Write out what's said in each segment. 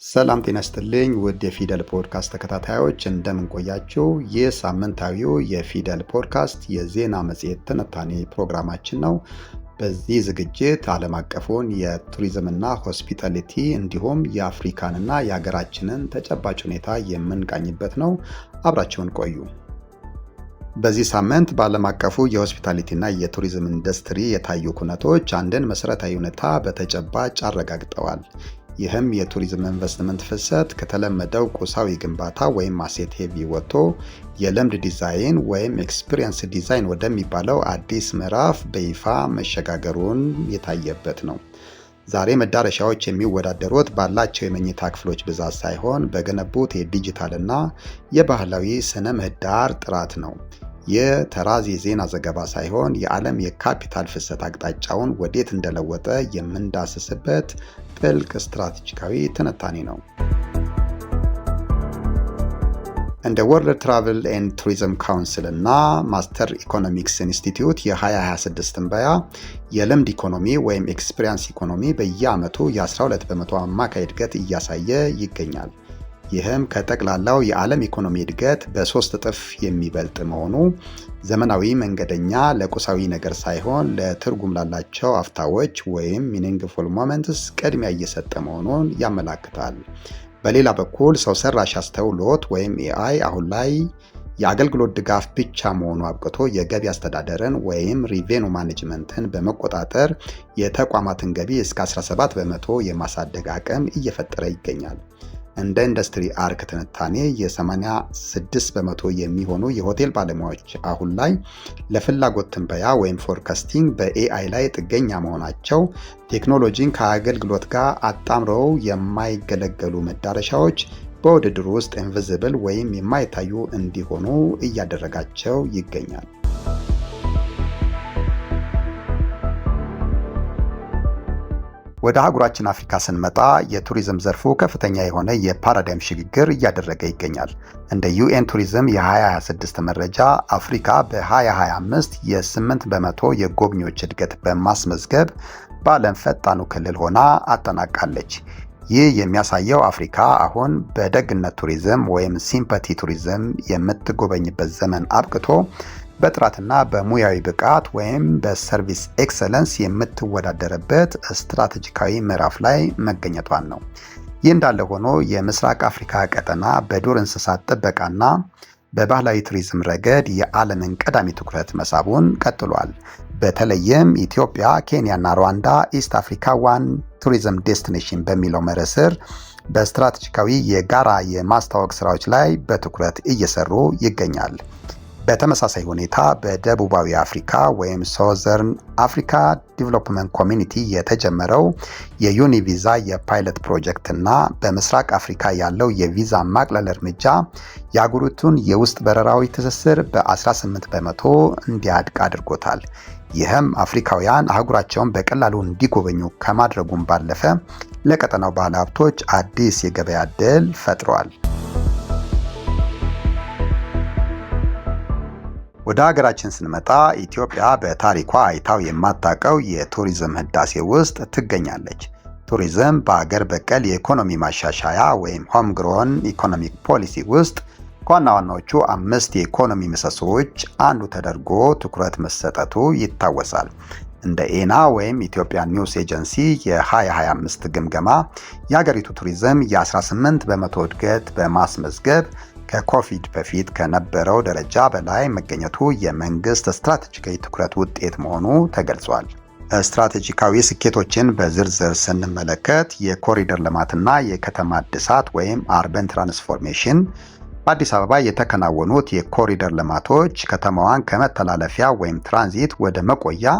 ሰላም ጤና ይስጥልኝ ውድ የፊደል ፖድካስት ተከታታዮች እንደምን ቆያችሁ? ይህ ሳምንታዊው የፊደል ፖድካስት የዜና መጽሔት ትንታኔ ፕሮግራማችን ነው። በዚህ ዝግጅት ዓለም አቀፉን የቱሪዝምና ሆስፒታሊቲ እንዲሁም የአፍሪካንና የሀገራችንን ተጨባጭ ሁኔታ የምንቃኝበት ነው። አብራችሁን ቆዩ። በዚህ ሳምንት በዓለም አቀፉ የሆስፒታሊቲና የቱሪዝም ኢንዱስትሪ የታዩ ኩነቶች አንድን መሰረታዊ ሁኔታ በተጨባጭ አረጋግጠዋል። ይህም የቱሪዝም ኢንቨስትመንት ፍሰት ከተለመደው ቁሳዊ ግንባታ ወይም አሴት ሄቪ ወጥቶ የልምድ ዲዛይን ወይም ኤክስፒሪየንስ ዲዛይን ወደሚባለው አዲስ ምዕራፍ በይፋ መሸጋገሩን የታየበት ነው። ዛሬ መዳረሻዎች የሚወዳደሩት ባላቸው የመኝታ ክፍሎች ብዛት ሳይሆን በገነቡት የዲጂታልና የባህላዊ ስነ ምህዳር ጥራት ነው። ይህ ተራዚ የዜና ዘገባ ሳይሆን የዓለም የካፒታል ፍሰት አቅጣጫውን ወዴት እንደለወጠ የምንዳስስበት ጥልቅ ስትራቴጂካዊ ትንታኔ ነው። እንደ ወርልድ ትራቨል ኤንድ ቱሪዝም ካውንስል እና ማስተር ኢኮኖሚክስ ኢንስቲትዩት የ2026 ትንበያ የልምድ ኢኮኖሚ ወይም ኤክስፒሪየንስ ኢኮኖሚ በየዓመቱ የ12 በመቶ አማካይ እድገት እያሳየ ይገኛል። ይህም ከጠቅላላው የዓለም ኢኮኖሚ እድገት በ3 እጥፍ የሚበልጥ መሆኑ ዘመናዊ መንገደኛ ለቁሳዊ ነገር ሳይሆን ለትርጉም ላላቸው አፍታዎች ወይም ሚኒንግፉል ሞመንትስ ቅድሚያ እየሰጠ መሆኑን ያመላክታል። በሌላ በኩል ሰው ሰራሽ አስተውሎት ወይም ኤአይ አሁን ላይ የአገልግሎት ድጋፍ ብቻ መሆኑ አብቅቶ የገቢ አስተዳደርን ወይም ሪቬኑ ማኔጅመንትን በመቆጣጠር የተቋማትን ገቢ እስከ 17 በመቶ የማሳደግ አቅም እየፈጠረ ይገኛል። እንደ ኢንዱስትሪ አርክ ትንታኔ የ86 በመቶ የሚሆኑ የሆቴል ባለሙያዎች አሁን ላይ ለፍላጎት ትንበያ ወይም ፎርካስቲንግ በኤአይ ላይ ጥገኛ መሆናቸው ቴክኖሎጂን ከአገልግሎት ጋር አጣምረው የማይገለገሉ መዳረሻዎች በውድድሩ ውስጥ ኢንቪዚብል ወይም የማይታዩ እንዲሆኑ እያደረጋቸው ይገኛል። ወደ አህጉራችን አፍሪካ ስንመጣ የቱሪዝም ዘርፉ ከፍተኛ የሆነ የፓራዳይም ሽግግር እያደረገ ይገኛል። እንደ ዩኤን ቱሪዝም የ2026 መረጃ አፍሪካ በ2025 የ8 በመቶ የጎብኚዎች እድገት በማስመዝገብ በዓለም ፈጣኑ ክልል ሆና አጠናቃለች። ይህ የሚያሳየው አፍሪካ አሁን በደግነት ቱሪዝም ወይም ሲምፐቲ ቱሪዝም የምትጎበኝበት ዘመን አብቅቶ በጥራትና በሙያዊ ብቃት ወይም በሰርቪስ ኤክሰለንስ የምትወዳደርበት ስትራቴጂካዊ ምዕራፍ ላይ መገኘቷን ነው። ይህ እንዳለ ሆኖ የምስራቅ አፍሪካ ቀጠና በዱር እንስሳት ጥበቃና በባህላዊ ቱሪዝም ረገድ የዓለምን ቀዳሚ ትኩረት መሳቡን ቀጥሏል። በተለይም ኢትዮጵያ፣ ኬንያና ሩዋንዳ ኢስት አፍሪካ ዋን ቱሪዝም ዴስቲኔሽን በሚለው መርህ ስር በስትራቴጂካዊ የጋራ የማስተዋወቅ ስራዎች ላይ በትኩረት እየሰሩ ይገኛል። በተመሳሳይ ሁኔታ በደቡባዊ አፍሪካ ወይም ሶዘርን አፍሪካ ዲቨሎፕመንት ኮሚኒቲ የተጀመረው የዩኒቪዛ የፓይለት ፕሮጀክት እና በምስራቅ አፍሪካ ያለው የቪዛ ማቅለል እርምጃ የአህጉሪቱን የውስጥ በረራዊ ትስስር በ18 በመቶ እንዲያድግ አድርጎታል። ይህም አፍሪካውያን አህጉራቸውን በቀላሉ እንዲጎበኙ ከማድረጉም ባለፈ ለቀጠናው ባለሀብቶች አዲስ የገበያ ዕድል ፈጥሯል። ወደ ሀገራችን ስንመጣ ኢትዮጵያ በታሪኳ አይታው የማታውቀው የቱሪዝም ህዳሴ ውስጥ ትገኛለች። ቱሪዝም በአገር በቀል የኢኮኖሚ ማሻሻያ ወይም ሆም ግሮን ኢኮኖሚክ ፖሊሲ ውስጥ ከዋና ዋናዎቹ 5 የኢኮኖሚ ምሰሶዎች አንዱ ተደርጎ ትኩረት መሰጠቱ ይታወሳል። እንደ ኤና ወይም ኢትዮጵያ ኒውስ ኤጀንሲ የ2025 ግምገማ የሀገሪቱ ቱሪዝም የ18 በመቶ እድገት በማስመዝገብ ከኮቪድ በፊት ከነበረው ደረጃ በላይ መገኘቱ የመንግስት ስትራቴጂካዊ ትኩረት ውጤት መሆኑ ተገልጿል። ስትራቴጂካዊ ስኬቶችን በዝርዝር ስንመለከት የኮሪደር ልማትና የከተማ እድሳት ወይም አርበን ትራንስፎርሜሽን፣ በአዲስ አበባ የተከናወኑት የኮሪደር ልማቶች ከተማዋን ከመተላለፊያ ወይም ትራንዚት ወደ መቆያ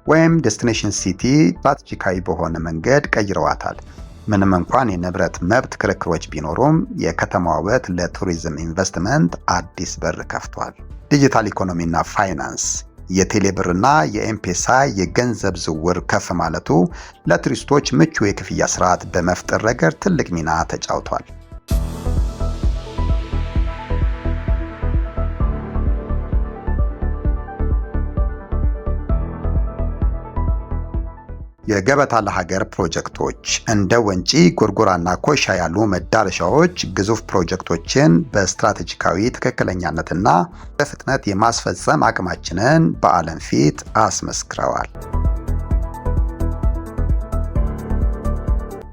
ወይም ዴስቲኔሽን ሲቲ ስትራቴጂካዊ በሆነ መንገድ ቀይረዋታል። ምንም እንኳን የንብረት መብት ክርክሮች ቢኖሩም የከተማ ውበት ለቱሪዝም ኢንቨስትመንት አዲስ በር ከፍቷል። ዲጂታል ኢኮኖሚና ፋይናንስ፣ የቴሌብርና የኤምፔሳ የገንዘብ ዝውውር ከፍ ማለቱ ለቱሪስቶች ምቹ የክፍያ ስርዓት በመፍጠር ረገድ ትልቅ ሚና ተጫውቷል። የገበታ ለሀገር ፕሮጀክቶች እንደ ወንጪ፣ ጎርጎራና ኮይሻ ያሉ መዳረሻዎች ግዙፍ ፕሮጀክቶችን በስትራቴጂካዊ ትክክለኛነትና በፍጥነት የማስፈጸም አቅማችንን በዓለም ፊት አስመስክረዋል።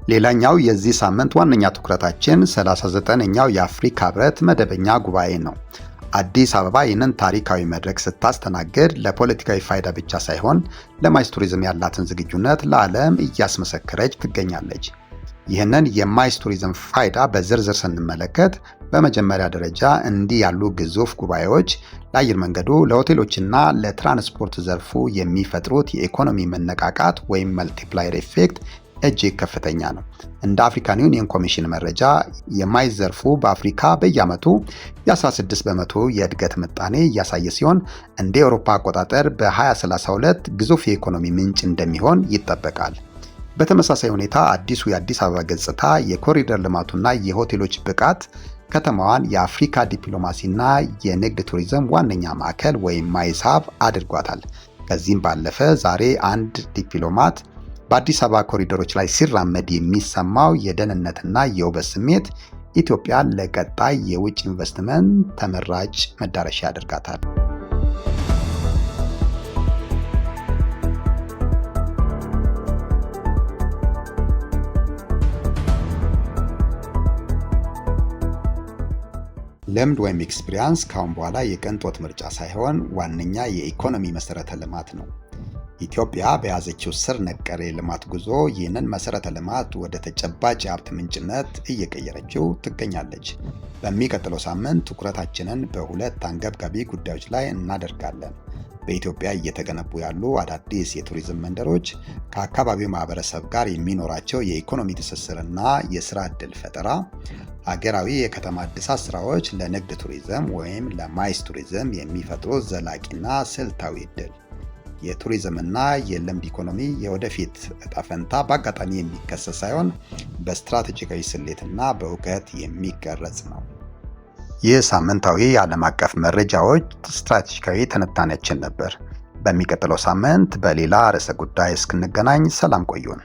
ሌላኛው የዚህ ሳምንት ዋነኛ ትኩረታችን 39ኛው የአፍሪካ ህብረት መደበኛ ጉባኤ ነው። አዲስ አበባ ይህንን ታሪካዊ መድረክ ስታስተናግድ ለፖለቲካዊ ፋይዳ ብቻ ሳይሆን ለማይስ ቱሪዝም ያላትን ዝግጁነት ለዓለም እያስመሰከረች ትገኛለች። ይህንን የማይስ ቱሪዝም ፋይዳ በዝርዝር ስንመለከት በመጀመሪያ ደረጃ እንዲህ ያሉ ግዙፍ ጉባኤዎች ለአየር መንገዱ፣ ለሆቴሎችና ለትራንስፖርት ዘርፉ የሚፈጥሩት የኢኮኖሚ መነቃቃት ወይም መልቲፕላየር ኢፌክት እጅግ ከፍተኛ ነው። እንደ አፍሪካን ዩኒየን ኮሚሽን መረጃ የማይስ ዘርፉ በአፍሪካ በየዓመቱ የ16 በመቶ የእድገት ምጣኔ እያሳየ ሲሆን እንደ አውሮፓ አቆጣጠር በ2032 ግዙፍ የኢኮኖሚ ምንጭ እንደሚሆን ይጠበቃል። በተመሳሳይ ሁኔታ አዲሱ የአዲስ አበባ ገጽታ፣ የኮሪደር ልማቱና የሆቴሎች ብቃት ከተማዋን የአፍሪካ ዲፕሎማሲና የንግድ ቱሪዝም ዋነኛ ማዕከል ወይም ማይስ ሀብ አድርጓታል። ከዚህም ባለፈ ዛሬ አንድ ዲፕሎማት በአዲስ አበባ ኮሪደሮች ላይ ሲራመድ የሚሰማው የደህንነትና የውበት ስሜት ኢትዮጵያን ለቀጣይ የውጭ ኢንቨስትመንት ተመራጭ መዳረሻ ያደርጋታል። ልምድ ወይም ኤክስፒሪያንስ ካሁን በኋላ የቅንጦት ምርጫ ሳይሆን ዋነኛ የኢኮኖሚ መሰረተ ልማት ነው። ኢትዮጵያ በያዘችው ስር ነቀል የልማት ጉዞ ይህንን መሰረተ ልማት ወደ ተጨባጭ የሀብት ምንጭነት እየቀየረችው ትገኛለች። በሚቀጥለው ሳምንት ትኩረታችንን በሁለት አንገብጋቢ ጉዳዮች ላይ እናደርጋለን። በኢትዮጵያ እየተገነቡ ያሉ አዳዲስ የቱሪዝም መንደሮች ከአካባቢው ማህበረሰብ ጋር የሚኖራቸው የኢኮኖሚ ትስስርና የስራ ዕድል ፈጠራ፣ ሀገራዊ የከተማ እድሳት ስራዎች ለንግድ ቱሪዝም ወይም ለማይስ ቱሪዝም የሚፈጥሩት ዘላቂና ስልታዊ ዕድል። የቱሪዝምና የልምድ ኢኮኖሚ የወደፊት እጣ ፈንታ በአጋጣሚ የሚከሰት ሳይሆን በስትራቴጂካዊ ስሌትና በእውቀት የሚቀረጽ ነው። ይህ ሳምንታዊ የዓለም አቀፍ መረጃዎች ስትራቴጂካዊ ትንታኔያችን ነበር። በሚቀጥለው ሳምንት በሌላ ርዕሰ ጉዳይ እስክንገናኝ ሰላም ቆዩን።